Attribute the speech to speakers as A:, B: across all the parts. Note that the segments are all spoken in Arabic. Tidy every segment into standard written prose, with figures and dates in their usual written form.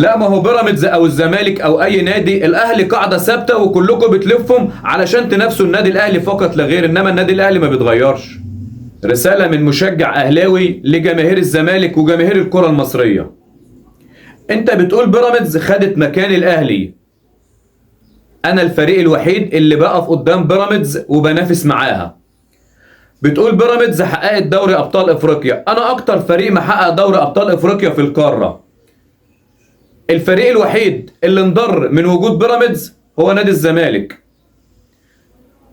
A: لا، ما هو بيراميدز او الزمالك او اي نادي، الاهلي قاعده ثابته وكلكم بتلفهم علشان تنافسوا النادي الاهلي فقط لا غير، انما النادي الاهلي ما بيتغيرش. رساله من مشجع اهلاوي لجماهير الزمالك وجماهير الكره المصريه. انت بتقول بيراميدز خدت مكان الاهلي. انا الفريق الوحيد اللي بقف قدام بيراميدز وبنافس معاها. بتقول بيراميدز حققت دوري ابطال افريقيا. انا اكتر فريق محقق دوري ابطال افريقيا في القاره. الفريق الوحيد اللي انضر من وجود بيراميدز هو نادي الزمالك.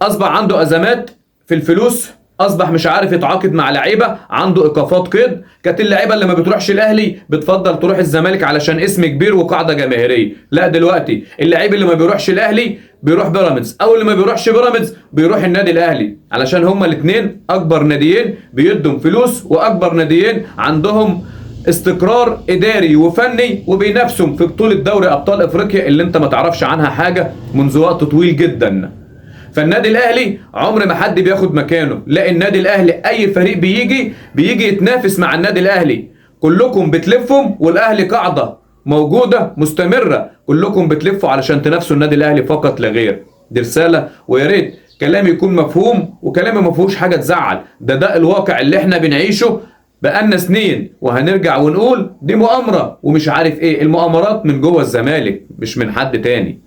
A: اصبح عنده ازمات في الفلوس، اصبح مش عارف يتعاقد مع لعيبه، عنده ايقافات قيد. كانت اللعيبه اللي ما بتروحش الاهلي بتفضل تروح الزمالك علشان اسم كبير وقاعده جماهيريه. لا، دلوقتي اللعيب اللي ما بيروحش الاهلي بيروح بيراميدز، او اللي ما بيروحش بيراميدز بيروح النادي الاهلي، علشان هما الاثنين اكبر ناديين بيدوا فلوس، واكبر ناديين عندهم استقرار اداري وفني، وبينافسوا في بطوله دوري ابطال افريقيا اللي انت ما تعرفش عنها حاجه منذ وقت طويل جدا. فالنادي الاهلي عمر ما حد بياخد مكانه. لا، النادي الاهلي اي فريق بيجي يتنافس مع النادي الاهلي. كلكم بتلفوا والاهلي قاعده موجوده مستمره، كلكم بتلفوا علشان تنافسوا النادي الاهلي فقط لا غير. دي رساله، ويا ريت كلامي يكون مفهوم، وكلامي ما فيهوش حاجه تزعل. ده الواقع اللي احنا بنعيشه بقالنا سنين، وهنرجع ونقول دي مؤامره ومش عارف ايه. المؤامرات من جوه الزمالك مش من حد تاني.